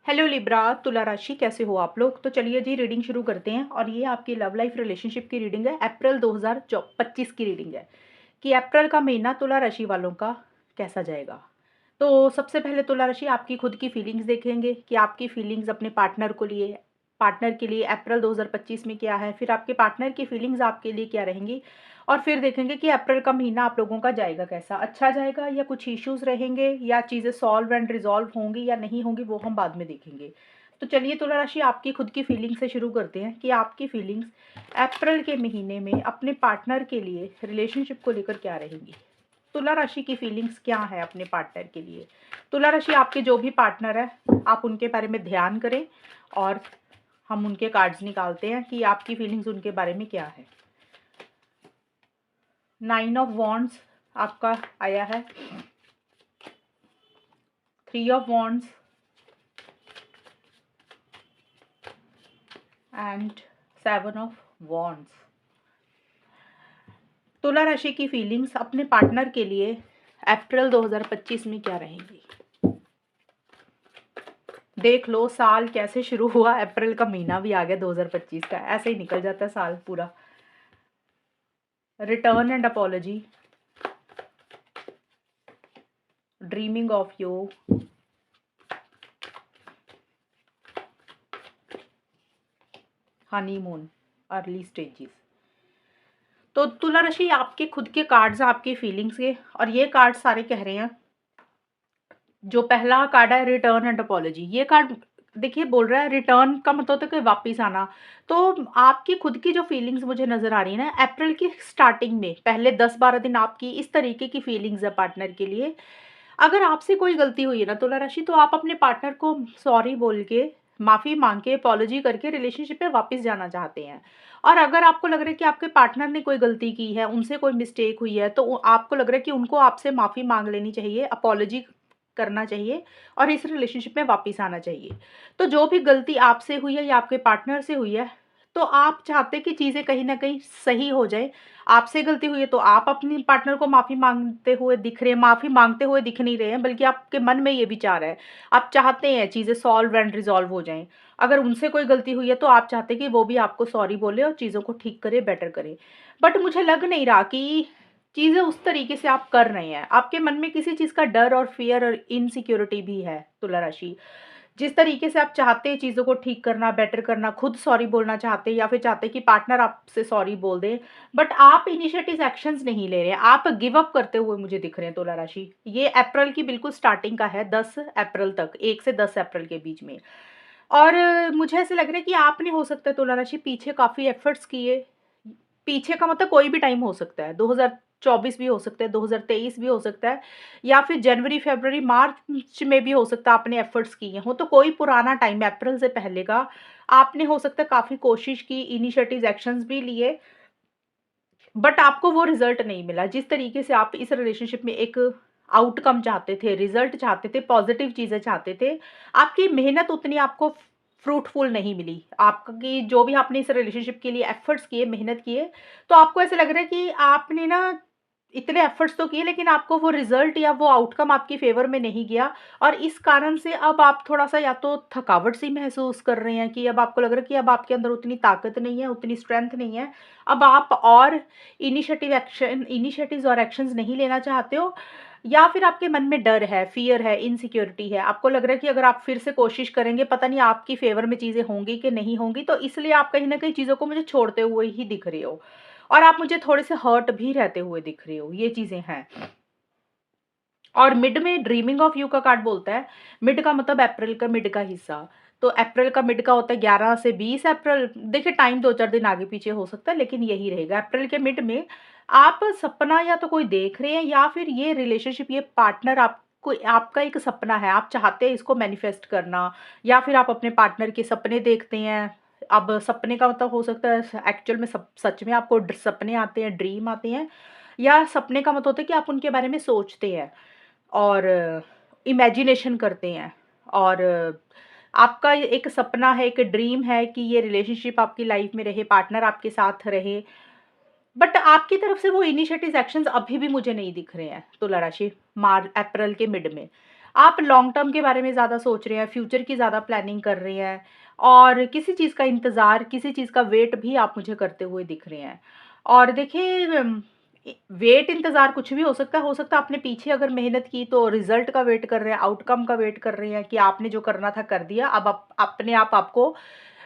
Hello Libra तुला राशि, कैसे हो आप लोग। तो चलिए जी रीडिंग शुरू करते हैं। और ये आपकी लव लाइफ रिलेशनशिप की रीडिंग है। अप्रैल 2025 की रीडिंग है कि अप्रैल का महीना तुला राशि वालों का कैसा जाएगा। तो सबसे पहले तुला राशि आपकी खुद की फीलिंग्स देखेंगे कि आपकी फीलिंग्स अपने पार्टनर के लिए अप्रैल 2025 में क्या है। फिर आपके पार्टनर की फीलिंग्स आपके लिए क्या रहेंगी। और फिर देखेंगे कि अप्रैल का महीना आप लोगों का जाएगा कैसा, अच्छा जाएगा या कुछ इश्यूज रहेंगे या चीज़ें सॉल्व एंड रिजॉल्व होंगी या नहीं होंगी, वो हम बाद में देखेंगे। तो चलिए तुला राशि आपकी खुद की फीलिंग से शुरू करते हैं कि आपकी फीलिंग्स अप्रैल के महीने में अपने पार्टनर के लिए रिलेशनशिप को लेकर क्या रहेंगी। तुला राशि की फीलिंग्स क्या है अपने पार्टनर के लिए। तुला राशि आपके जो भी पार्टनर है आप उनके बारे में ध्यान करें और हम उनके कार्ड्स निकालते हैं कि आपकी फीलिंग्स उनके बारे में क्या है। 9 ऑफ वॉन्ड्स आपका आया है, 3 of wands and 7 of wands. तुला राशि की फीलिंग्स अपने पार्टनर के लिए अप्रैल 2025 में क्या रहेंगी। देख लो साल कैसे शुरू हुआ, अप्रैल का महीना भी आ गया 2025 का, ऐसे ही निकल जाता है साल पूरा। Return and apology, dreaming of you, honeymoon, early stages. तो तुला राशि आपके खुद के कार्ड्स हैं आपकी फीलिंग्स के, और ये कार्ड सारे कह रहे हैं। जो पहला कार्ड है रिटर्न एंड अपॉलजी, ये कार्ड देखिए बोल रहा है रिटर्न का मतलब होता है कि वापिस आना। तो आपकी खुद की जो फीलिंग्स मुझे नजर आ रही है ना, अप्रैल की स्टार्टिंग में पहले 10-12 दिन आपकी इस तरीके की फीलिंग्स है पार्टनर के लिए। अगर आपसे कोई गलती हुई है ना तुला राशि, तो आप अपने पार्टनर को सॉरी बोल के, माफ़ी मांग के, अपॉलजी करके रिलेशनशिप पे वापस जाना चाहते हैं। और अगर आपको लग रहा है कि आपके पार्टनर ने कोई गलती की है, उनसे कोई मिस्टेक हुई है, तो आपको लग रहा है कि उनको आपसे माफ़ी मांग लेनी चाहिए, अपॉलजी करना चाहिए और इस रिलेशनशिप में वापस आना चाहिए। तो जो भी गलती आपसे हुई है या आपके पार्टनर से हुई है, तो आप चाहते कि चीज़ें कहीं न कहीं सही हो जाए। आपसे गलती हुई है तो आप अपने पार्टनर को माफ़ी माँगते हुए दिख नहीं रहे हैं, बल्कि आपके मन में ये विचार है। आप चाहते हैं चीज़ें सॉल्व एंड रिज़ॉल्व हो जाएँ। अगर उनसे कोई गलती हुई है तो आप चाहते हैं कि वो भी आपको सॉरी बोले और चीज़ों को ठीक करे, बेटर करे। बट मुझे लग नहीं रहा कि चीज़ें उस तरीके से आप कर रहे हैं। आपके मन में किसी चीज़ का डर और फ़ियर और इनसिक्योरिटी भी है तुला राशि। जिस तरीके से आप चाहते हैं चीज़ों को ठीक करना, बेटर करना, खुद सॉरी बोलना चाहते हैं या फिर चाहते हैं कि पार्टनर आपसे सॉरी बोल दे, बट आप इनिशिएटिव एक्शंस नहीं ले रहे हैं। आप गिव अप करते हुए मुझे दिख रहे हैं तुला राशि। ये अप्रैल की बिल्कुल स्टार्टिंग का है, 10 अप्रैल तक, 1 से 10 अप्रैल के बीच में। और मुझे ऐसे लग रहा है कि आपने हो सकता है तुला राशि पीछे काफ़ी एफर्ट्स किए। पीछे का मतलब कोई भी टाइम हो सकता है, 2024 भी हो सकता है, 2023 भी हो सकता है, या फिर जनवरी, फरवरी, मार्च में भी हो सकता है आपने एफर्ट्स किए हों। तो कोई पुराना टाइम अप्रैल से पहले का आपने हो सकता है काफ़ी कोशिश की, इनिशिएटिव्स एक्शंस भी लिए, बट आपको वो रिजल्ट नहीं मिला जिस तरीके से आप इस रिलेशनशिप में एक आउटकम चाहते थे, रिजल्ट चाहते थे, पॉजिटिव चीज़ें चाहते थे। आपकी मेहनत उतनी आपको फ्रूटफुल नहीं मिली। आपकी जो भी आपने इस रिलेशनशिप के लिए एफर्ट्स किए, मेहनत किए, तो आपको ऐसा लग रहा है कि आपने ना इतने एफर्ट्स तो किए, लेकिन आपको वो रिजल्ट या वो आउटकम आपकी फेवर में नहीं गया। और इस कारण से अब आप थोड़ा-सा या तो थकावट सी महसूस कर रहे हैं कि अब आपको लग रहा है कि अब आपके अंदर उतनी ताकत नहीं है, उतनी स्ट्रेंथ नहीं है। अब आप और इनिशिएटिव्स और एक्शंस नहीं लेना चाहते हो, या फिर आपके मन में डर है, फ़ियर है, इनसिक्योरिटी है। आपको लग रहा है कि अगर आप फिर से कोशिश करेंगे, पता नहीं आपकी फ़ेवर में चीज़ें होंगी कि नहीं होंगी, तो इसलिए आप कहीं न कहीं चीज़ों को मुझे छोड़ते हुए ही दिख रहे हो। और आप मुझे थोड़े-से हर्ट भी रहते हुए दिख रहे हो, ये चीज़ें हैं। और मिड में ड्रीमिंग ऑफ यू का कार्ड बोलता है, मिड का मतलब अप्रैल का मिड का हिस्सा। तो अप्रैल का मिड का होता है 11 से 20 अप्रैल। देखिए टाइम 2-4 दिन आगे-पीछे हो सकता है, लेकिन यही रहेगा। अप्रैल के मिड में आप सपना या तो कोई देख रहे हैं, या फिर ये रिलेशनशिप, ये पार्टनर आपको, आपका एक सपना है, आप चाहते हैं इसको मैनिफेस्ट करना, या फिर आप अपने पार्टनर के सपने देखते हैं। अब सपने का मतलब हो सकता है एक्चुअल में सच में आपको सपने आते हैं, ड्रीम आते हैं, या सपने का मतलब होता है कि आप उनके बारे में सोचते हैं और इमेजिनेशन करते हैं। और आपका ये एक सपना है, एक ड्रीम है कि ये रिलेशनशिप आपकी लाइफ में रहे, पार्टनर आपके साथ रहे। बट आपकी तरफ से वो इनिशिएटिव एक्शंस अभी भी मुझे नहीं दिख रहे हैं तुला राशि, अप्रैल के मिड में। आप लॉन्ग टर्म के बारे में ज़्यादा सोच रहे हैं, फ्यूचर की ज़्यादा प्लानिंग कर रहे हैं और किसी चीज़ का इंतज़ार, किसी चीज़ का वेट भी आप मुझे करते हुए दिख रहे हैं। और देखिए वेट इंतज़ार कुछ भी हो सकता है आपने पीछे अगर मेहनत की तो रिज़ल्ट का वेट कर रहे हैं, आउटकम का वेट कर रहे हैं कि आपने जो करना था कर दिया, अब आप अपने आप आपको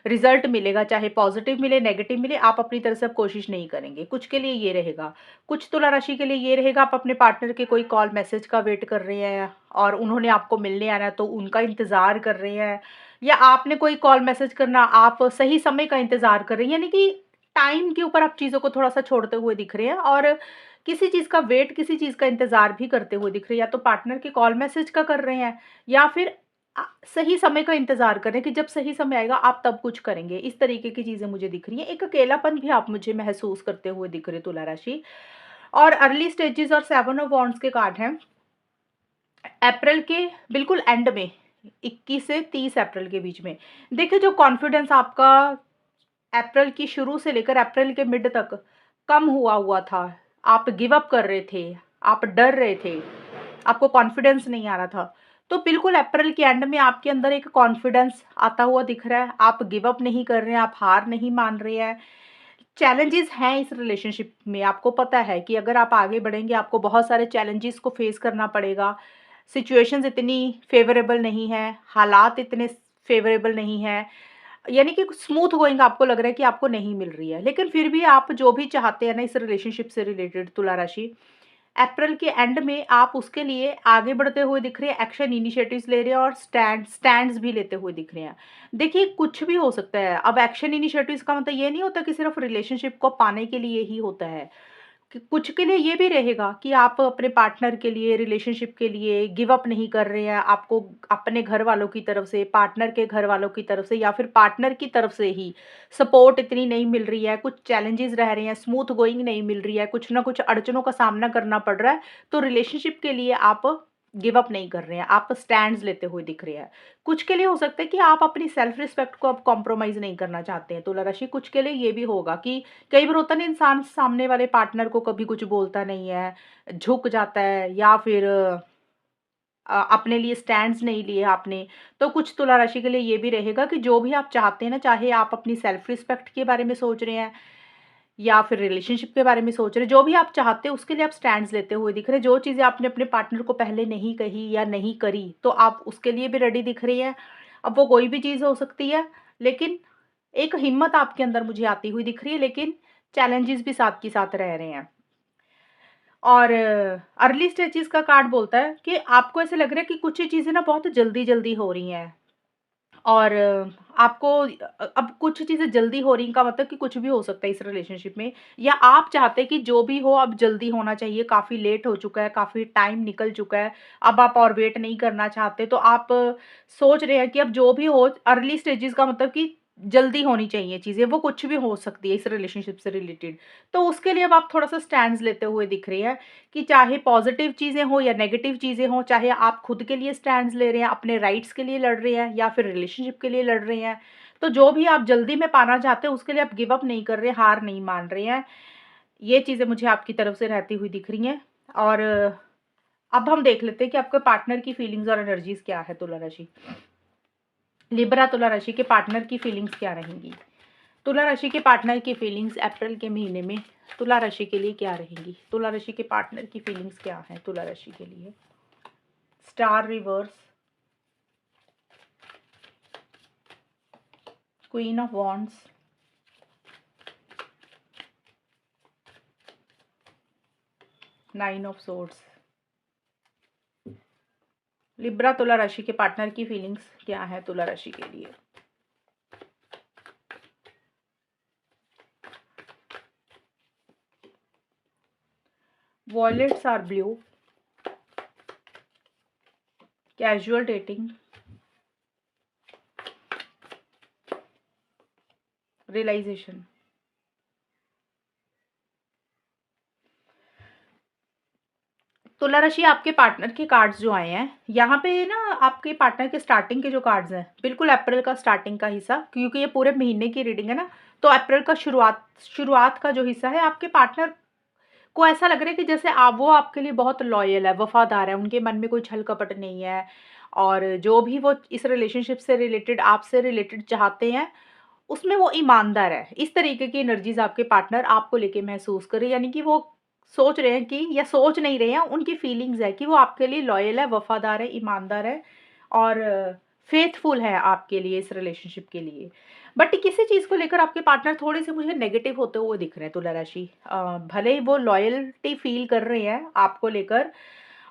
रिज़ल्ट मिलेगा, चाहे पॉज़िटिव मिले, नेगेटिव मिले, आप अपनी तरफ से अब कोशिश नहीं करेंगे। कुछ के लिए ये रहेगा, कुछ तुला राशि के लिए ये रहेगा, आप अपने पार्टनर के कोई कॉल, मैसेज का वेट कर रहे हैं और उन्होंने आपको मिलने आना है तो उनका इंतज़ार कर रहे हैं, या आपने कोई कॉल, मैसेज करना, आप सही समय का इंतज़ार कर रहे हैं। यानी कि टाइम के ऊपर आप चीज़ों को थोड़ा-सा छोड़ते हुए दिख रहे हैं और किसी चीज़ का वेट, किसी चीज़ का इंतज़ार भी करते हुए दिख रहे हैं। या तो पार्टनर के कॉल, मैसेज का कर रहे हैं या फिर सही समय का इंतज़ार करें कि जब सही समय आएगा आप तब कुछ करेंगे। इस तरीके की चीज़ें मुझे दिख रही हैं। एक अकेलापन भी आप मुझे महसूस करते हुए दिख रहे तुला राशि। और अर्ली स्टेजेस और 7 ऑफ वॉन्ड्स के कार्ड हैं। अप्रैल के बिल्कुल एंड में 21 से 30 अप्रैल के बीच में। देखिए जो कॉन्फिडेंस आपका अप्रैल की शुरू से लेकर अप्रैल के मिड तक कम हुआ था। आप गिव अप कर रहे थे, आप डर रहे थे, आपको कॉन्फिडेंस नहीं आ रहा था। तो बिल्कुल अप्रैल के एंड में आपके अंदर एक कॉन्फिडेंस आता हुआ दिख रहा है। आप गिव अप नहीं कर रहे हैं, आप हार नहीं मान रहे हैं। चैलेंजेस हैं इस रिलेशनशिप में, आपको पता है कि अगर आप आगे बढ़ेंगे आपको बहुत सारे चैलेंजेस को फेस करना पड़ेगा। सिचुएशंस इतनी फेवरेबल नहीं है, हालात इतने फेवरेबल नहीं है, यानी कि स्मूथ गोइंग आपको लग रहा है कि आपको नहीं मिल रही है। लेकिन फिर भी आप जो भी चाहते हैं ना इस रिलेशनशिप से रिलेटेड तुला राशि, अप्रैल के एंड में आप उसके लिए आगे बढ़ते हुए दिख रहे हैं, एक्शन इनिशिएटिव्स ले रहे हैं और स्टैंड्स भी लेते हुए दिख रहे हैं। देखिए कुछ भी हो सकता है, अब एक्शन इनिशिएटिव्स का मतलब ये नहीं होता कि सिर्फ रिलेशनशिप को पाने के लिए ही होता है। कि कुछ के लिए ये भी रहेगा कि आप अपने पार्टनर के लिए, रिलेशनशिप के लिए गिव अप नहीं कर रहे हैं। आपको अपने घर वालों की तरफ से, पार्टनर के घर वालों की तरफ से या फिर पार्टनर की तरफ से ही सपोर्ट इतनी नहीं मिल रही है, कुछ चैलेंजेस रह रहे हैं, स्मूथ गोइंग नहीं मिल रही है, कुछ ना कुछ अड़चनों का सामना करना पड़ रहा है, तो रिलेशनशिप के लिए आप गिव अप नहीं कर रहे हैं, आप स्टैंड्स लेते हुए दिख रहे हैं। कुछ के लिए हो सकता है कि आप अपनी सेल्फ रिस्पेक्ट को अब कॉम्प्रोमाइज़ नहीं करना चाहते हैं तुला राशि। कुछ के लिए ये भी होगा कि कई बार होता है ना इंसान सामने वाले पार्टनर को कभी कुछ बोलता नहीं है, झुक जाता है या फिर अपने लिए स्टैंड्स नहीं लिए आपने। तो कुछ तुला राशि के लिए ये भी रहेगा कि जो भी आप चाहते हैं ना, चाहे आप अपनी सेल्फ रिस्पेक्ट के बारे में सोच रहे हैं या फिर रिलेशनशिप के बारे में सोच रहे हैं, जो भी आप चाहते हैं उसके लिए आप स्टैंड्स लेते हुए दिख रहे हैं। जो चीज़ें आपने अपने पार्टनर को पहले नहीं कही या नहीं करी, तो आप उसके लिए भी रेडी दिख रही हैं। अब वो कोई भी चीज़ हो सकती है, लेकिन एक हिम्मत आपके अंदर मुझे आती हुई दिख रही है, लेकिन चैलेंजेस भी साथ के साथ रह रहे हैं। और अर्ली स्टेजेस का कार्ड बोलता है कि आपको ऐसे लग रहा है कि कुछ ही चीज़ें ना बहुत जल्दी-जल्दी हो रही हैं और आपको अब कुछ चीज़ें जल्दी हो रही का मतलब कि कुछ भी हो सकता है इस रिलेशनशिप में, या आप चाहते हैं कि जो भी हो अब जल्दी होना चाहिए, काफ़ी लेट हो चुका है, काफ़ी टाइम निकल चुका है, अब आप और वेट नहीं करना चाहते। तो आप सोच रहे हैं कि अब जो भी हो अर्ली स्टेजेस का मतलब कि जल्दी होनी चाहिए चीज़ें, वो कुछ भी हो सकती है इस रिलेशनशिप से रिलेटेड। तो उसके लिए अब आप थोड़ा-सा स्टैंड्स लेते हुए दिख रहे हैं कि चाहे पॉज़िटिव चीज़ें हों या नेगेटिव चीज़ें हों, चाहे आप खुद के लिए स्टैंड्स ले रहे हैं, अपने राइट्स के लिए लड़ रहे हैं या फिर रिलेशनशिप के लिए लड़ रहे हैं। तो जो भी आप जल्दी में पाना चाहते हैं उसके लिए आप गिव अप नहीं कर रहे, हार नहीं मान रहे हैं। ये चीज़ें मुझे आपकी तरफ से रहती हुई दिख रही हैं। और अब हम देख लेते हैं कि आपके पार्टनर की फीलिंग्स और एनर्जीज़ क्या है तुला राशि। लिब्रा तुला राशि के पार्टनर की फीलिंग्स क्या रहेंगी? तुला राशि के पार्टनर की फीलिंग्स अप्रैल के महीने में तुला राशि के लिए क्या रहेंगी? तुला राशि के पार्टनर की फीलिंग्स क्या हैं तुला राशि के लिए? Star reverse, queen of wands, nine of swords. Libra तुला राशि के पार्टनर की फीलिंग्स क्या है तुला राशि के लिए? Violets are blue, casual dating, realisation. तुला राशि आपके पार्टनर के कार्ड्स जो आए हैं यहाँ पे ना, आपके पार्टनर के स्टार्टिंग के जो कार्ड्स हैं बिल्कुल अप्रैल का स्टार्टिंग का हिस्सा, क्योंकि ये पूरे महीने की रीडिंग है ना, तो अप्रैल का शुरुआत शुरुआत का जो हिस्सा है आपके पार्टनर को ऐसा लग रहा है कि जैसे आप वो आपके लिए बहुत लॉयल है, वफ़ादार है, उनके मन में कोई छल-कपट नहीं है और जो भी वो इस रिलेशनशिप से रिलेटेड, आपसे रिलेटेड चाहते हैं, उसमें वो ईमानदार है। इस तरीके की एनर्जीज़ आपके पार्टनर आपको लेके महसूस कर रहे हैं, यानी कि वो सोच रहे हैं कि या सोच नहीं रहे हैं, उनकी फीलिंग्स है कि वो आपके लिए लॉयल है, वफ़ादार है, ईमानदार है और फ़ेथफुल है आपके लिए इस रिलेशनशिप के लिए। बट किसी चीज़ को लेकर आपके पार्टनर थोड़े-से मुझे नेगेटिव होते हुए दिख रहे हैं तुला राशि। भले ही वो लॉयल्टी फ़ील कर रहे हैं आपको लेकर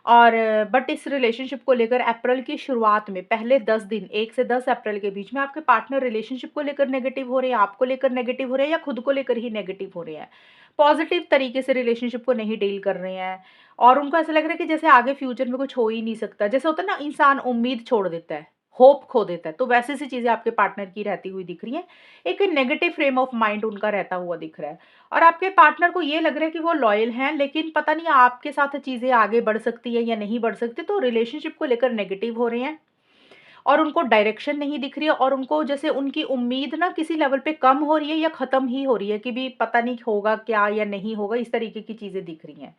और बट इस रिलेशनशिप को लेकर अप्रैल की शुरुआत में पहले 10 दिन 1 से 10 अप्रैल के बीच में आपके पार्टनर रिलेशनशिप को लेकर नेगेटिव हो रहे हैं, आपको लेकर नेगेटिव हो रहे हैं या खुद को लेकर ही नेगेटिव हो रहे हैं। पॉज़िटिव तरीके से रिलेशनशिप को नहीं डील कर रहे हैं और उनको ऐसा लग रहा है कि जैसे आगे फ्यूचर में कुछ हो ही नहीं सकता। जैसे होता है ना इंसान उम्मीद छोड़ देता है, होप खो देता है, तो वैसी सी चीज़ें आपके पार्टनर की रहती हुई दिख रही हैं। एक नेगेटिव फ्रेम ऑफ माइंड उनका रहता हुआ दिख रहा है। और आपके पार्टनर को ये लग रहा है कि वो लॉयल हैं, लेकिन पता नहीं आपके साथ चीज़ें आगे बढ़ सकती है या नहीं बढ़ सकती, तो रिलेशनशिप को लेकर नेगेटिव हो रहे हैं और उनको डायरेक्शन नहीं दिख रही है और उनको जैसे उनकी उम्मीद ना किसी लेवल पे कम हो रही है या ख़त्म ही हो रही है कि भी पता नहीं होगा क्या या नहीं होगा, इस तरीके की चीज़ें दिख रही हैं।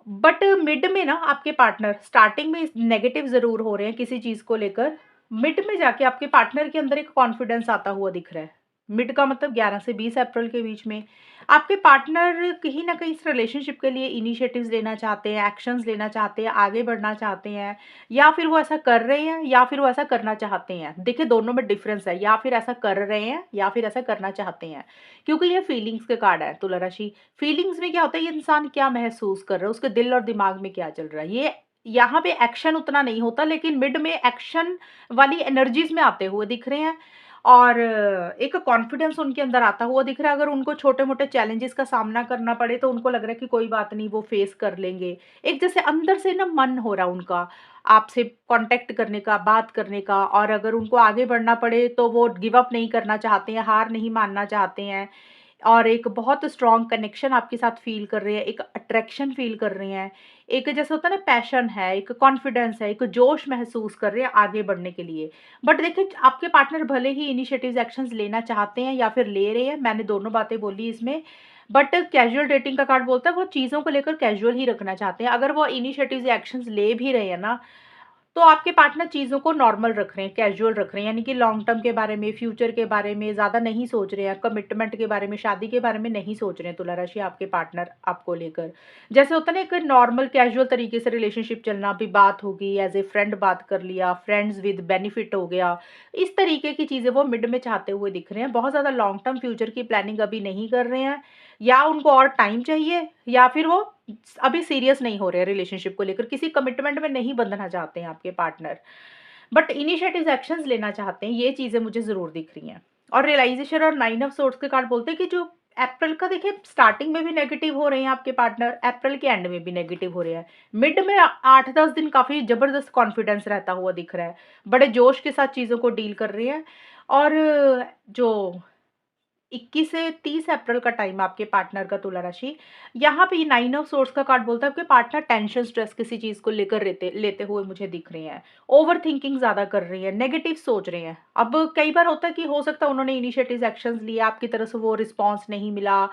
बट मिड में ना आपके पार्टनर स्टार्टिंग में नेगेटिव ज़रूर हो रहे हैं किसी चीज़ को लेकर, मिड में जाके आपके पार्टनर के अंदर एक कॉन्फिडेंस आता हुआ दिख रहा है। मिड का मतलब 11 से 20 अप्रैल के बीच में आपके पार्टनर कहीं न कहीं इस रिलेशनशिप के लिए इनिशिएटिव्स लेना चाहते हैं, एक्शंस लेना चाहते हैं, आगे बढ़ना चाहते हैं या फिर वो ऐसा कर रहे हैं या फिर वो ऐसा करना चाहते हैं। देखिए दोनों में डिफ़रेंस है, या फिर ऐसा कर रहे हैं या फिर ऐसा करना चाहते हैं। क्योंकि ये फीलिंग्स के कार्ड है तुला राशि। फीलिंग्स में क्या होता है, ये इंसान क्या महसूस कर रहा है, उसके दिल और दिमाग में क्या चल रहा है, ये यहाँ पे एक्शन उतना नहीं होता, लेकिन मिड में एक्शन वाली एनर्जीज में आते हुए दिख रहे हैं और एक कॉन्फिडेंस उनके अंदर आता हुआ दिख रहा है। अगर उनको छोटे मोटे चैलेंजेस का सामना करना पड़े तो उनको लग रहा है कि कोई बात नहीं, वो फेस कर लेंगे। एक जैसे अंदर से ना मन हो रहा उनका आपसे कांटेक्ट करने का, बात करने का, और अगर उनको आगे बढ़ना पड़े तो वो गिव अप नहीं करना चाहते हैं, हार नहीं मानना चाहते हैं और एक बहुत स्ट्रॉन्ग कनेक्शन आपके साथ फ़ील कर रहे हैं, एक अट्रैक्शन फ़ील कर रहे हैं, एक जैसे होता है ना पैशन है, एक कॉन्फिडेंस है, एक जोश महसूस कर रहे हैं आगे बढ़ने के लिए। बट देखिए आपके पार्टनर भले ही इनिशिएटिव्स एक्शंस लेना चाहते हैं या फिर ले रहे हैं, मैंने दोनों बातें बोली इसमें, बट कैजुअल डेटिंग का कार्ड बोलता है वो चीज़ों को लेकर कैजुअल ही रखना चाहते हैं। अगर वो इनिशिएटिव्स एक्शंस ले भी रहे हैं ना, तो आपके पार्टनर चीज़ों को नॉर्मल रख रहे हैं, कैजुअल रख रहे हैं, यानी कि लॉन्ग टर्म के बारे में, फ्यूचर के बारे में ज़्यादा नहीं सोच रहे हैं, कमिटमेंट के बारे में, शादी के बारे में नहीं सोच रहे हैं तुला राशि आपके पार्टनर आपको लेकर। जैसे होता है ना एक नॉर्मल कैजुअल तरीके से रिलेशनशिप चलना, अभी बात होगी, एज़ ए फ्रेंड बात कर लिया, फ्रेंड्स विद बेनिफिट हो गया, इस तरीके की चीज़ें वो मिड में चाहते हुए दिख रहे हैं। बहुत ज़्यादा लॉन्ग टर्म फ्यूचर की प्लानिंग अभी नहीं कर रहे हैं, या उनको और टाइम चाहिए या फिर वो अभी सीरियस नहीं हो रहे हैं रिलेशनशिप को लेकर, किसी कमिटमेंट में नहीं बंधना चाहते हैं आपके पार्टनर, बट इनिशिएटिव एक्शंस लेना चाहते हैं, ये चीज़ें मुझे ज़रूर दिख रही हैं। और रियलाइज़ेशन और 9 ऑफ सोर्ड्स के कार्ड बोलते हैं कि जो अप्रैल का देखिए स्टार्टिंग में भी नेगेटिव हो रहे हैं आपके पार्टनर, अप्रैल के एंड में भी नेगेटिव हो रहे हैं। मिड में 8-10 दिन काफ़ी ज़बरदस्त कॉन्फिडेंस रहता हुआ दिख रहा है, बड़े जोश के साथ चीज़ों को डील कर रहे हैं और जो 21 से 30 अप्रैल का टाइम आपके पार्टनर का तुला राशि, यहाँ पे ये 9 ऑफ सोर्ड्स का कार्ड बोलता है आपके पार्टनर टेंशन, स्ट्रेस किसी चीज़ को लेकर लेते लेते हुए मुझे दिख रहे हैं। ओवरथिंकिंग ज़्यादा कर रही हैं, नेगेटिव सोच रहे हैं। अब कई बार होता है कि हो सकता है उन्होंने इनिशिएटिव एक्शंस लिए, आपकी तरफ से वो रिस्पॉन्स नहीं मिला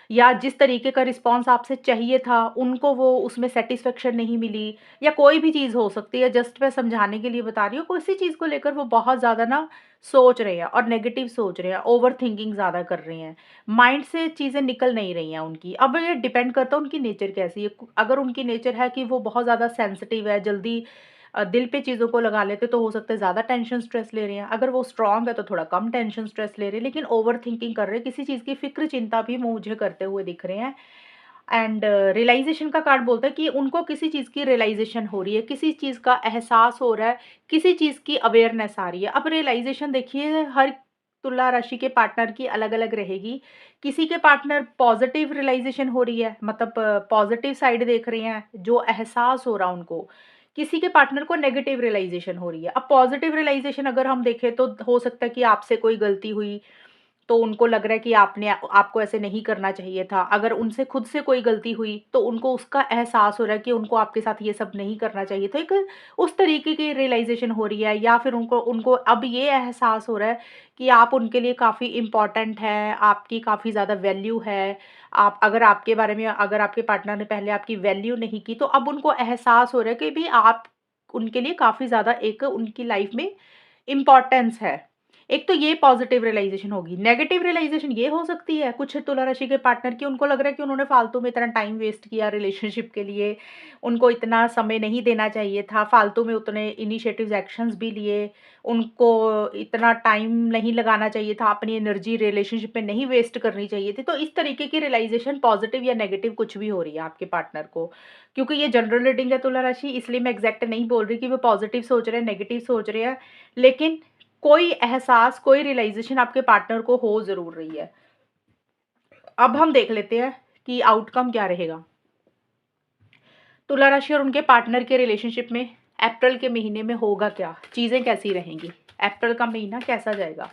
या जिस तरीके का रिस्पॉन्स आपसे चाहिए था, उनको वो उसमें सैटिस्फैक्शन नहीं मिली या कोई भी चीज़ हो सकती है। जस्ट मैं समझाने के लिए बता रही हूँ, किसी चीज़ को लेकर वो बहुत ज़्यादा ना सोच रहे हैं और नेगेटिव सोच रहे हैं, ओवरथिंकिंग ज़्यादा कर रहे हैं। माइंड से चीज़ें निकल नहीं रही हैं उनकी। अब ये डिपेंड करता है उनकी नेचर कैसी है। अगर उनकी नेचर है कि वो बहुत ज़्यादा सेंसिटिव है, जल्दी दिल पे चीज़ों को लगा लेते, तो हो सकता है ज़्यादा टेंशन स्ट्रेस ले रहे हैं। अगर वो स्ट्रॉन्ग है तो थोड़ा कम टेंशन स्ट्रेस ले रहे हैं, लेकिन ओवरथिंकिंग कर रहे हैं, किसी चीज़ की फ़िक्र चिंता भी मुझे करते हुए दिख रहे हैं। एंड रियलाइज़ेशन का कार्ड बोलता है कि उनको किसी चीज़ की रियलाइज़ेशन हो रही है, किसी चीज़ का एहसास हो रहा है, किसी चीज़ की अवेयरनेस आ रही है। अब रियलाइज़ेशन देखिए हर तुला राशि के पार्टनर की अलग-अलग रहेगी। किसी के पार्टनर पॉज़िटिव रियलाइज़ेशन हो रही है, मतलब पॉज़िटिव साइड देख रहे हैं, जो एहसास हो रहा उनको। किसी के पार्टनर को नेगेटिव रियलाइज़ेशन हो रही है। अब पॉज़िटिव रियलाइज़ेशन अगर हम देखें तो हो सकता है कि आपसे कोई गलती हुई, तो उनको लग रहा है कि आपको ऐसे नहीं करना चाहिए था। अगर उनसे खुद से कोई गलती हुई तो उनको उसका एहसास हो रहा है कि उनको आपके साथ ये सब नहीं करना चाहिए था। एक उस तरीके की रियलाइज़ेशन हो रही है, या फिर उनको उनको अब ये एहसास हो रहा है कि आप उनके लिए काफ़ी इम्पोर्टेंट हैं, आपकी काफ़ी ज़्यादा वैल्यू है। आप अगर आपके बारे में अगर आपके पार्टनर ने पहले आपकी वैल्यू नहीं की, तो अब उनको एहसास हो रहा है कि भई आप उनके लिए काफ़ी ज़्यादा एक उनकी लाइफ़ में इम्पोर्टेंस है। एक तो ये पॉज़िटिव रियलाइज़ेशन होगी। नेगेटिव रियलाइज़ेशन ये हो सकती है कुछ तुला राशि के पार्टनर की, उनको लग रहा है कि उन्होंने फ़ालतू में इतना टाइम वेस्ट किया रिलेशनशिप के लिए, उनको इतना समय नहीं देना चाहिए था, फ़ालतू में उतने इनिशिएटिव्स एक्शंस भी लिए, उनको इतना टाइम नहीं लगाना चाहिए था, अपनी एनर्जी रिलेशनशिप में नहीं वेस्ट करनी चाहिए थी। तो इस तरीके की रियलाइज़ेशन पॉज़िटिव या नेगेटिव कुछ भी हो रही है आपके पार्टनर को। क्योंकि ये जनरल रीडिंग है तुला राशि, इसलिए मैं एग्ज़ैक्ट नहीं बोल रही कि वो पॉज़िटिव सोच रहे हैं, नेगेटिव सोच रहे हैं, लेकिन कोई एहसास, कोई रियलाइज़ेशन आपके पार्टनर को हो ज़रूर रही है। अब हम देख लेते हैं कि आउटकम क्या रहेगा। तुला राशि और उनके पार्टनर के रिलेशनशिप में अप्रैल के महीने में होगा क्या? चीज़ें कैसी रहेंगी? अप्रैल का महीना कैसा जाएगा?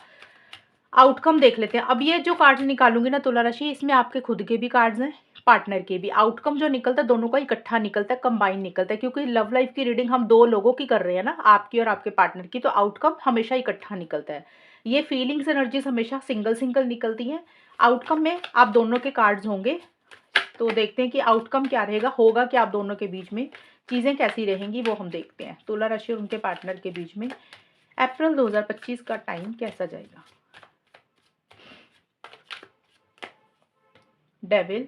आउटकम देख लेते हैं। अब ये जो कार्ड निकालूँगी ना तुला राशि, इसमें आपके खुद के भी कार्ड्स हैं, पार्टनर के भी। आउटकम जो निकलता है दोनों का इकट्ठा निकलता है, कंबाइन निकलता है, क्योंकि लव लाइफ़ की रीडिंग हम 2 लोगों की कर रहे हैं ना, आपकी और आपके पार्टनर की, तो आउटकम हमेशा इकट्ठा निकलता है। ये फीलिंग्स एनर्जीज़ हमेशा सिंगल-सिंगल निकलती हैं। आउटकम में आप दोनों के कार्ड्स होंगे, तो देखते हैं कि आउटकम क्या रहेगा, होगा क्या आप दोनों के बीच में, चीज़ें कैसी रहेंगी वो हम देखते हैं। तुला राशि और उनके पार्टनर के बीच में अप्रैल 2025 का टाइम कैसा जाएगा? Devil,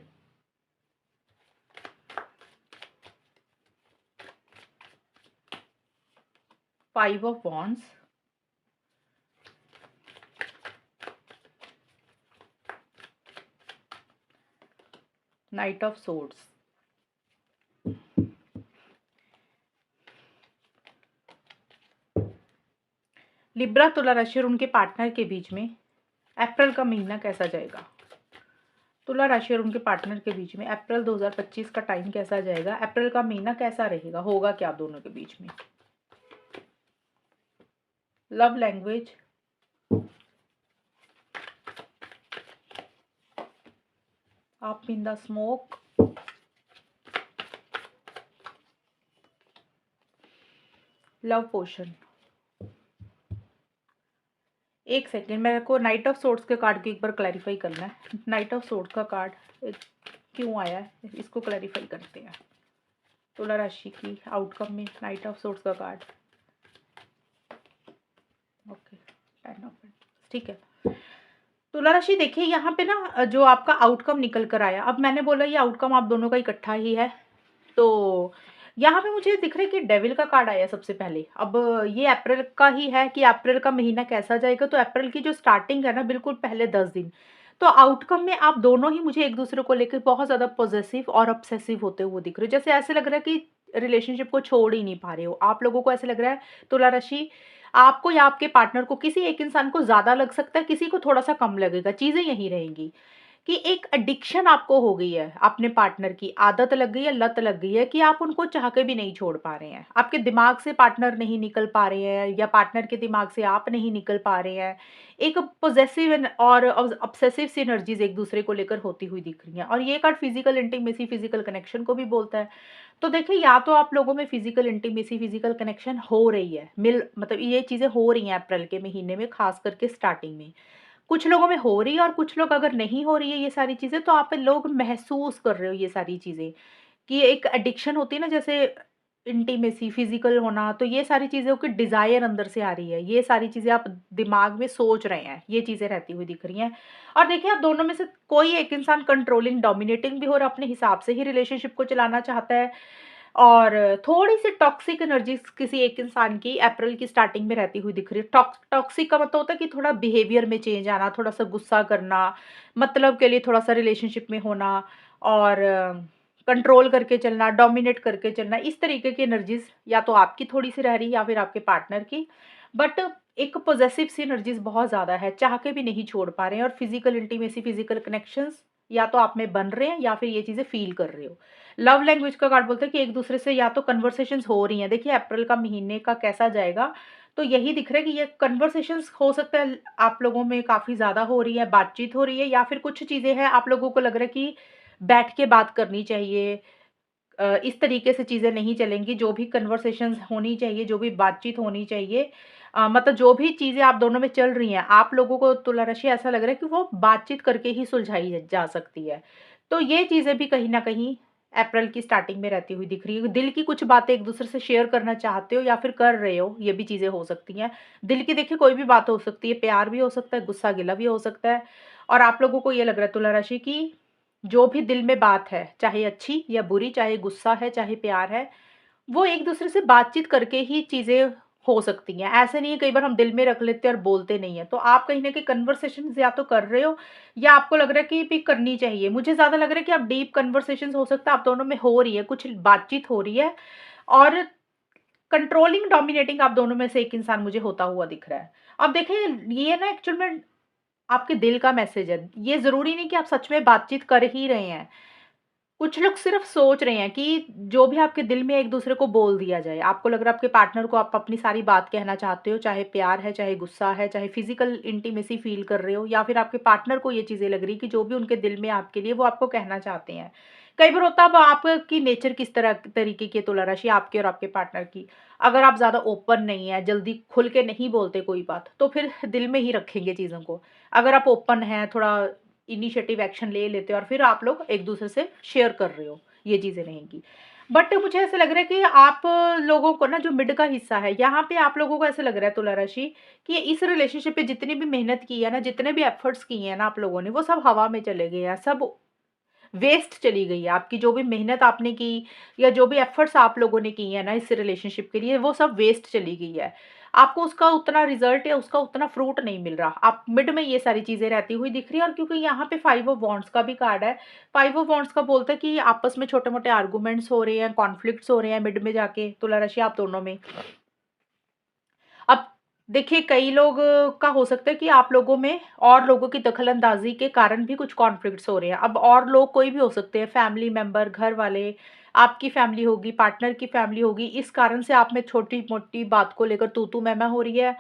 5 of wands, night of swords, Libra, तुला राशि और उनके पार्टनर के बीच में अप्रैल का महीना कैसा जाएगा? तुला राशि और उनके पार्टनर के बीच में अप्रैल 2025 का टाइम कैसा जाएगा? अप्रैल का महीना कैसा रहेगा? होगा क्या आप दोनों के बीच में? लव लैंग्वेज, आप in the smoke, love potion. एक सेकेंड, मेरे को नाइट ऑफ सोर्ड्स के कार्ड को एक बार क्लैरिफाई करना है। नाइट ऑफ सोर्ड्स का कार्ड क्यों आया है, इसको क्लैरिफाई करते हैं। तुला राशि की आउटकम में नाइट ऑफ सोर्ड्स का कार्ड, ओके, 10 ऑफ पेंटिकल्स, ठीक है। तुला राशि देखिए, यहाँ पे ना जो आपका आउटकम निकल कर आया, अब मैंने बोला ये आउटकम आप दोनों का इकट्ठा ही है, तो यहाँ पे मुझे दिख रहा है कि डेविल का कार्ड आया सबसे पहले। अब ये अप्रैल का ही है कि अप्रैल का महीना कैसा जाएगा, तो अप्रैल की जो स्टार्टिंग है ना, बिल्कुल पहले 10 दिन, तो आउटकम में आप दोनों ही मुझे एक-दूसरे को लेके बहुत ज़्यादा पॉसेसिव और ऑब्सेसिव होते हुए दिख रहे हो। जैसे ऐसे लग रहा है कि रिलेशनशिप को छोड़ ही नहीं पा रहे हो। आप लोगों को ऐसे लग रहा है तुला राशि, आपको या आपके पार्टनर को किसी एक इंसान को ज़्यादा लग सकता है, किसी को थोड़ा-सा कम लगेगा। चीज़ें यही रहेंगी कि एक एडिक्शन आपको हो गई है, अपने पार्टनर की आदत लग गई है, लत लग गई है कि आप उनको चाह के भी नहीं छोड़ पा रहे हैं। आपके दिमाग से पार्टनर नहीं निकल पा रहे हैं, या पार्टनर के दिमाग से आप नहीं निकल पा रहे हैं। एक पॉसेसिव और ऑब्सेसिव सी एनर्जीज़ एक-दूसरे को लेकर होती हुई दिख रही हैं, और ये card physical intimacy, physical connection को भी बोलता है। तो देखिए, या तो आप लोगों में फिज़िकल इंटीमेसी, फिज़िकल कनेक्शन हो रही है, मतलब ये चीज़ें हो रही हैं अप्रैल के महीने में, ख़ास करके स्टार्टिंग में। कुछ लोगों में हो रही है, और कुछ लोग अगर नहीं हो रही है ये सारी चीज़ें, तो आप लोग महसूस कर रहे हो ये सारी चीज़ें, कि एक एडिक्शन होती है ना, जैसे इंटीमेसी, फिज़िकल होना, तो ये सारी चीज़ों की डिज़ायर अंदर से आ रही है। ये सारी चीज़ें आप दिमाग में सोच रहे हैं, ये चीज़ें रहती हुई दिख रही हैं। और देखिए, आप दोनों में से कोई एक इंसान कंट्रोलिंग, डोमिनेटिंग भी हो और अपने हिसाब से ही रिलेशनशिप को चलाना चाहता है, और थोड़ी-सी टॉक्सिक एनर्जीज़ किसी एक इंसान की अप्रैल की स्टार्टिंग में रहती हुई दिख रही है। टॉक्सिक का मतलब होता है कि थोड़ा बिहेवियर में चेंज आना, थोड़ा-सा गुस्सा करना, मतलब के लिए थोड़ा-सा रिलेशनशिप में होना, और कंट्रोल करके चलना, डोमिनेट करके चलना, इस तरीके की एनर्जीज़ या तो आपकी थोड़ी-सी रह रही है या फिर आपके पार्टनर की। बट एक पॉसेसिव सी एनर्जीज़ बहुत ज़्यादा है, चाह के भी नहीं छोड़ पा रहे हैं, और फिज़िकल इंटीमेसी, फिज़िकल कनेक्शंस या तो आप में बन रहे हैं, या फिर ये चीज़ें फ़ील कर रहे हो। लव लैंग्वेज का कार्ड बोलता है कि एक-दूसरे से या तो कन्वर्सेशंस हो रही हैं। देखिए, अप्रैल का महीने का कैसा जाएगा, तो यही दिख रहा है कि ये कन्वर्सेशंस हो सकता है आप लोगों में काफ़ी ज़्यादा हो रही है, बातचीत हो रही है, या फिर कुछ चीज़ें हैं आप लोगों को लग रहा है कि बैठ के बात करनी चाहिए। इस तरीके से चीज़ें नहीं चलेंगी, जो भी कन्वर्सेशंस होनी चाहिए, जो भी बातचीत होनी चाहिए, मतलब जो भी चीज़ें आप दोनों में चल रही हैं, आप लोगों को तुला राशि ऐसा लग रहा है कि वो बातचीत करके ही सुलझाई जा सकती है। तो ये चीज़ें भी कहीं न कहीं अप्रैल की स्टार्टिंग में रहती हुई दिख रही है। दिल की कुछ बातें एक-दूसरे से शेयर करना चाहते हो या फिर कर रहे हो, ये भी चीज़ें हो सकती हैं। दिल की देखिए कोई भी बात हो सकती है, प्यार भी हो सकता है, गुस्सा गिला भी हो सकता है, और आप लोगों को ये लग रहा है तुला राशि कि जो भी दिल में बात है, चाहे अच्छी या बुरी, चाहे गुस्सा है, चाहे प्यार है, वो एक-दूसरे से बातचीत करके ही चीज़ें हो सकती हैं। ऐसे नहीं है, कई बार हम दिल में रख लेते हैं और बोलते नहीं हैं। तो आप कहीं न कहीं कन्वर्सेशंस या तो कर रहे हो या आपको लग रहा है कि भी करनी चाहिए। मुझे ज़्यादा लग रहा है कि आप डीप कन्वर्सेशंस हो सकता है आप दोनों में हो रही है, कुछ बातचीत हो रही है, और कंट्रोलिंग, डोमिनेटिंग आप दोनों में से एक इंसान मुझे होता हुआ दिख रहा है। अब देखिए, ये ना एक्चुअल में आपके दिल का मैसेज है। ये ज़रूरी नहीं कि आप सच में बातचीत कर ही रहे हैं। कुछ लोग सिर्फ़ सोच रहे हैं कि जो भी आपके दिल में एक-दूसरे को बोल दिया जाए। आपको लग रहा है आपके पार्टनर को आप अपनी सारी बात कहना चाहते हो, चाहे प्यार है, चाहे गुस्सा है, चाहे फ़िज़िकल इंटीमेसी फ़ील कर रहे हो, या फिर आपके पार्टनर को ये चीज़ें लग रही कि जो भी उनके दिल में है आपके लिए वो आपको कहना चाहते हैं। कई बार होता है, अब आपकी नेचर किस तरह तरीके की है तुला राशि आपकी और आपके पार्टनर की। अगर आप ज़्यादा ओपन नहीं है, जल्दी खुल के नहीं बोलते कोई बात, तो फिर दिल में ही रखेंगे चीज़ों को। अगर आप ओपन हैं, थोड़ा इनिशिएटिव एक्शन ले लेते हो और फिर आप लोग एक-दूसरे से शेयर कर रहे हो, ये चीज़ें रहेंगी। बट मुझे ऐसा लग रहा है कि आप लोगों को ना, जो मिड का हिस्सा है, यहाँ पे आप लोगों को ऐसा लग रहा है तुला राशि कि इस रिलेशनशिप पे जितनी भी मेहनत की है ना, जितने भी एफर्ट्स किए हैं ना आप लोगों ने, वो सब हवा में चले गए हैं, सब वेस्ट चली गई है। आपकी जो भी मेहनत आपने की या जो भी एफर्ट्स आप लोगों ने किए हैं ना इस रिलेशनशिप के लिए, वो सब वेस्ट चली गई है। आपको उसका उतना रिज़ल्ट या उसका उतना फ्रूट नहीं मिल रहा। आप मिड में ये सारी चीज़ें रहती हुई दिख रही है, और क्योंकि यहाँ पे 5 ऑफ वांड्स का भी कार्ड है, 5 ऑफ वांड्स का बोलता है कि आपस में छोटे-मोटे आर्गुमेंट्स हो रहे हैं, कॉन्फ्लिक्ट्स हो रहे हैं मिड में जाके तुला राशि आप दोनों में। अब देखिए, कई लोग का हो सकता है कि आप लोगों में और लोगों की दखल-अंदाज़ी के कारण भी कुछ कॉन्फ्लिक्ट्स हो रहे हैं। अब और लोग कोई भी हो सकते हैं, फैमिली मेंबर, घर वाले, आपकी फैमिली होगी, पार्टनर की फैमिली होगी, इस कारण से आप में छोटी-मोटी बात को लेकर तू-तू, मैं-मैं हो रही है,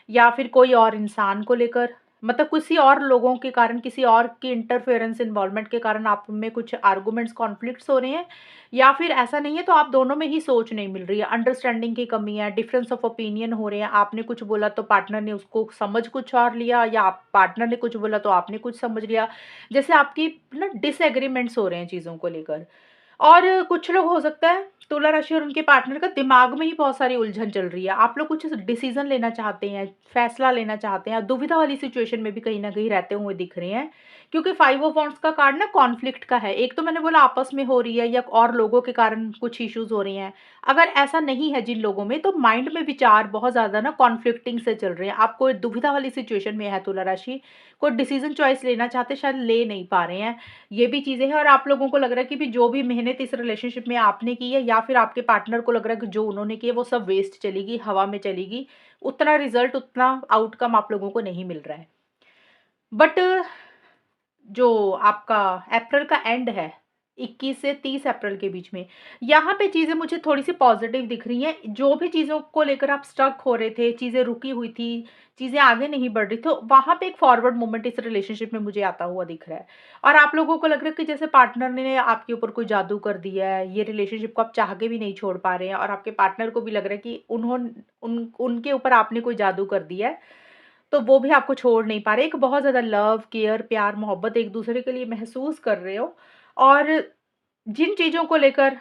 या फिर कोई और इंसान को लेकर, मतलब किसी और लोगों के कारण, किसी और की इंटरफेरेंस, इन्वॉल्वमेंट के कारण आप में कुछ आर्गुमेंट्स, कॉन्फ्लिक्ट्स हो रहे हैं, या फिर ऐसा नहीं है तो आप दोनों में ही सोच नहीं मिल रही है, अंडरस्टैंडिंग की कमी है, डिफरेंस ऑफ ओपिनियन हो रहे हैं। आपने कुछ बोला तो पार्टनर ने उसको समझ कुछ और लिया, या आप पार्टनर ने कुछ बोला तो आपने कुछ समझ लिया। जैसे आपकी ना डिसएग्रीमेंट्स हो रहे हैं चीज़ों को लेकर। और कुछ लोग हो सकता है तुला राशि और उनके पार्टनर का दिमाग में ही बहुत सारी उलझन चल रही है। आप लोग कुछ डिसीज़न लेना चाहते हैं, फैसला लेना चाहते हैं, दुविधा वाली सिचुएशन में भी कहीं न कहीं रहते हुए दिख रहे हैं। क्योंकि 5 ऑफ वांड्स का कार्ड ना कॉन्फ्लिक्ट का है। एक तो मैंने बोला आपस में हो रही है या और लोगों के कारण कुछ इश्यूज़ हो रही हैं। अगर ऐसा नहीं है जिन लोगों में, तो माइंड में विचार बहुत ज़्यादा ना कॉन्फ्लिक्टिंग से चल रहे हैं। आप कोई दुविधा वाली सिचुएशन में है तुला राशि, कोई डिसीज़न चॉइस लेना चाहते हैं, शायद ले नहीं पा रहे हैं। ये भी चीज़ें हैं, और आप लोगों को लग रहा है कि भी जो भी मेहनत इस रिलेशनशिप में आपने की है, या फिर आपके पार्टनर को लग रहा है कि जो उन्होंने की है वो सब वेस्ट चली गई, हवा में चली गई। उतना रिज़ल्ट, उतना आउटकम आप लोगों को नहीं मिल रहा है। बट जो आपका अप्रैल का एंड है, 21 से 30 अप्रैल के बीच में, यहाँ पे चीज़ें मुझे थोड़ी-सी पॉज़िटिव दिख रही हैं। जो भी चीज़ों को लेकर आप स्टक हो रहे थे, चीज़ें रुकी हुई थी, चीज़ें आगे नहीं बढ़ रही, तो वहाँ पे एक फॉरवर्ड मूवमेंट इस रिलेशनशिप में मुझे आता हुआ दिख रहा है। और आप लोगों को लग रहा है कि जैसे पार्टनर ने आपके ऊपर कोई जादू कर दिया है, ये रिलेशनशिप को आप चाह के भी नहीं छोड़ पा रहे हैं, और आपके पार्टनर को भी लग रहा है कि उनके ऊपर आपने कोई जादू कर दिया है। तो वो भी आपको छोड़ नहीं पा रहे। एक बहुत ज़्यादा लव, केयर, प्यार, मोहब्बत एक-दूसरे के लिए महसूस कर रहे हो, और जिन चीज़ों को लेकर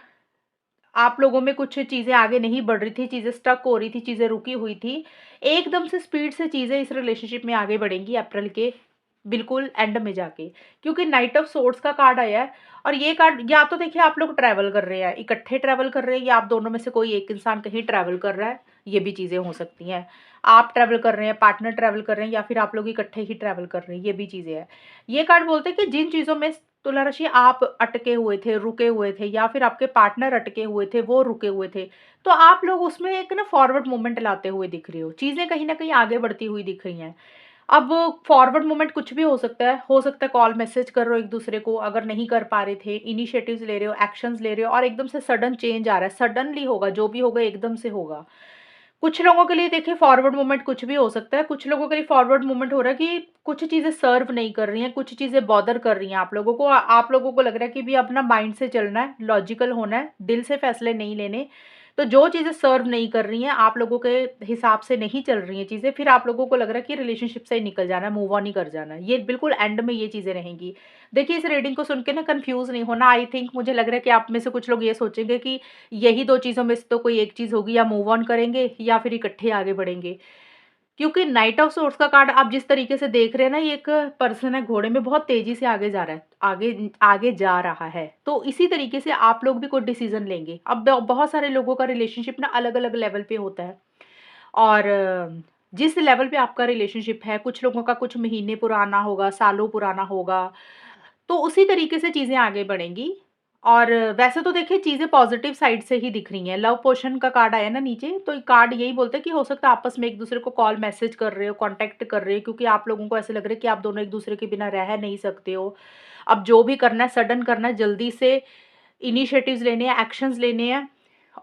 आप लोगों में कुछ चीज़ें आगे नहीं बढ़ रही थी, चीज़ें स्टक हो रही थी, चीज़ें रुकी हुई थी, एकदम से स्पीड से चीज़ें इस रिलेशनशिप में आगे बढ़ेंगी अप्रैल के बिल्कुल एंड में जाके। क्योंकि नाइट ऑफ सोर्ड्स का कार्ड आया है, और ये कार्ड, या तो देखिए आप लोग ट्रैवल कर रहे हैं, इकट्ठे ट्रैवल कर रहे हैं, या आप दोनों में से कोई एक इंसान कहीं ट्रैवल कर रहा है, ये भी चीज़ें हो सकती हैं। आप ट्रैवल कर रहे हैं, पार्टनर ट्रैवल कर रहे हैं, या फिर आप लोग इकट्ठे ही ट्रैवल कर रहे हैं, ये भी चीज़ें हैं। ये कार्ड बोलते हैं कि जिन चीज़ों में तुला राशि आप अटके हुए थे, रुके हुए थे, या फिर आपके पार्टनर अटके हुए थे, वो रुके हुए थे, तो आप लोग उसमें एक ना फॉरवर्ड मूवमेंट लाते हुए दिख रहे हो। चीज़ें कहीं न कहीं आगे बढ़ती हुई दिख रही हैं। अब फॉरवर्ड मूवमेंट कुछ भी हो सकता है कॉल मैसेज कर रहे हो एक-दूसरे को, अगर नहीं कर पा रहे थे, इनिशिएटिव्स ले रहे हो, एक्शंस ले रहे हो, और एकदम से सडन चेंज आ रहा है, सडनली होगा, जो भी होगा एकदम से होगा। कुछ लोगों के लिए देखिए फॉरवर्ड मूवमेंट कुछ भी हो सकता है। कुछ लोगों के लिए फॉरवर्ड मूवमेंट हो रहा है कि कुछ चीज़ें सर्व नहीं कर रही हैं, कुछ चीज़ें बॉदर कर रही हैं आप लोगों को। आप लोगों को लग रहा है कि भी अपना माइंड से चलना है, लॉजिकल होना है, दिल से फैसले नहीं लेने। तो जो चीज़ें सर्व नहीं कर रही हैं, आप लोगों के हिसाब से नहीं चल रही हैं चीज़ें, फिर आप लोगों को लग रहा है कि रिलेशनशिप से ही निकल जाना है, मूव ऑन ही कर जाना है। ये बिल्कुल एंड में ये चीज़ें रहेंगी। देखिए, इस रीडिंग को सुन के ना कन्फ्यूज़ नहीं होना। आई थिंक मुझे लग रहा है कि आप में से कुछ लोग ये सोचेंगे कि यही 2 चीज़ों में से तो कोई एक चीज़ होगी, या मूव ऑन करेंगे या फिर इकट्ठे आगे बढ़ेंगे। क्योंकि नाइट ऑफ सोर्ड्स का कार्ड आप जिस तरीके से देख रहे हैं ना, ये एक पर्सन है घोड़े में बहुत तेज़ी से आगे जा रहा है, आगे आगे जा रहा है। तो इसी तरीके से आप लोग भी कोई डिसीज़न लेंगे। अब बहुत सारे लोगों का रिलेशनशिप ना अलग-अलग लेवल पे होता है, और जिस लेवल पे आपका रिलेशनशिप है, कुछ लोगों का कुछ महीने पुराना होगा, सालों पुराना होगा, तो उसी तरीके से चीज़ें आगे बढ़ेंगी। और वैसे तो देखिए चीज़ें पॉज़िटिव साइड से ही दिख रही हैं। लव पोशन का कार्ड आया ना नीचे, तो ये कार्ड यही बोलता है कि हो सकता है आपस में एक-दूसरे को कॉल, मैसेज कर रहे हो, कॉन्टैक्ट कर रहे हो, क्योंकि आप लोगों को ऐसा लग रहा है कि आप दोनों एक-दूसरे के बिना रह नहीं सकते हो। अब जो भी करना है सडन करना है, जल्दी से इनिशिएटिव्स लेने हैं, एक्शंस लेने हैं,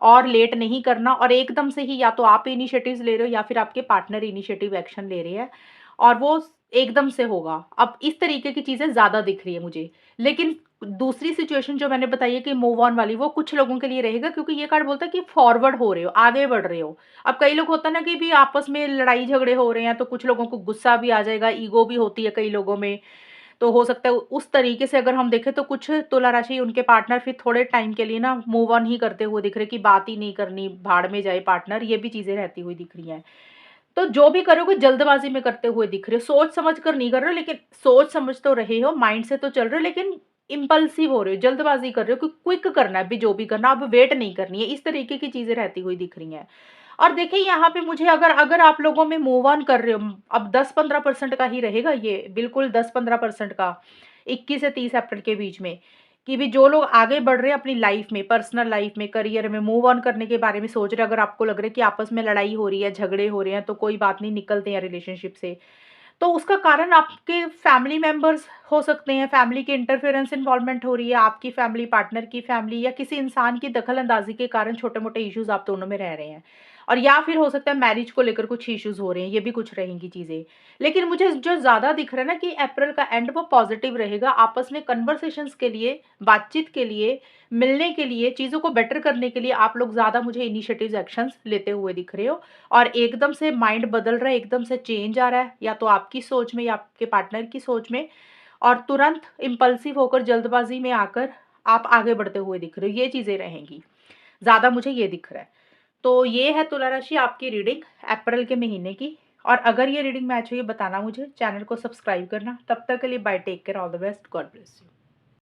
और लेट नहीं करना, और एकदम से ही या तो आप इनिशिएटिव्स ले रहे हो या फिर आपके पार्टनर इनिशिएटिव एक्शन ले रहे हैं, और वो एकदम से होगा। अब इस तरीके की चीज़ें ज़्यादा दिख रही है मुझे। लेकिन दूसरी सिचुएशन जो मैंने बताई है कि मूव ऑन वाली, वो कुछ लोगों के लिए रहेगा, क्योंकि ये कार्ड बोलता है कि फॉरवर्ड हो रहे हो, आगे बढ़ रहे हो। अब कई लोग होता है ना कि भी आपस में लड़ाई झगड़े हो रहे हैं, तो कुछ लोगों को गुस्सा भी आ जाएगा, ईगो भी होती है कई लोगों में। तो हो सकता है उस तरीके से अगर हम देखें तो कुछ तुला राशि उनके पार्टनर फिर थोड़े टाइम के लिए ना मूव ऑन ही करते हुए दिख रहे कि बात ही नहीं करनी, भाड़ में जाए पार्टनर, ये भी चीज़ें रहती हुई दिख रही हैं। तो जो भी करोगे जल्दबाज़ी में करते हुए दिख रहे हो, सोच समझ कर नहीं कर रहे हो, लेकिन सोच समझ तो रहे हो, माइंड से तो चल रहे हो, लेकिन इम्पल्सिव हो रहे हो, जल्दबाज़ी कर रहे हो कि क्विक करना है अभी जो भी करना, अब वेट नहीं करनी है, इस तरीके की चीज़ें रहती हुई दिख रही हैं। और देखिए यहाँ पे मुझे अगर अगर आप लोगों में मूव ऑन कर रहे हो, अब 10-15% का ही रहेगा ये, बिल्कुल 10-15% का, 21 से 30 अप्रैल के बीच में, कि भी जो लोग आगे बढ़ रहे हैं अपनी लाइफ में, पर्सनल लाइफ में, करियर में मूव ऑन करने के बारे में सोच रहे हैं, अगर आपको लग रहा है कि आपस में लड़ाई हो रही है, झगड़े हो रहे हैं, तो कोई बात नहीं, निकलते हैं रिलेशनशिप से। तो उसका कारण आपके फैमिली मेंबर्स हो सकते हैं, फैमिली की इंटरफेरेंस इन्वॉल्वमेंट हो रही है, आपकी फैमिली, पार्टनर की फैमिली, या किसी इंसान की दखल-अंदाज़ी के कारण छोटे-मोटे इश्यूज़ आप दोनों में रह रहे हैं। और या फिर हो सकता है मैरिज को लेकर कुछ इश्यूज़ हो रहे हैं, ये भी कुछ रहेंगी चीज़ें। लेकिन मुझे जो ज़्यादा दिख रहा है ना कि अप्रैल का एंड वो पॉज़िटिव रहेगा, आपस में कन्वर्सेशंस के लिए, बातचीत के लिए, मिलने के लिए, चीज़ों को बेटर करने के लिए आप लोग ज़्यादा मुझे इनिशिएटिव्स, एक्शंस लेते हुए दिख रहे हो। और एकदम से माइंड बदल रहा है, एकदम से चेंज आ रहा है, या तो आपकी सोच में या आपके पार्टनर की सोच में, और तुरंत इम्पल्सिव होकर, जल्दबाज़ी में आकर आप आगे बढ़ते हुए दिख रहे हो, ये चीज़ें रहेंगी। ज़्यादा मुझे ये दिख रहा है। तो ये है तुला राशि आपकी रीडिंग अप्रैल के महीने की। और अगर ये रीडिंग मैच हुई है बताना मुझे, चैनल को सब्सक्राइब करना। तब तक के लिए bye, take care, all the best, God bless you.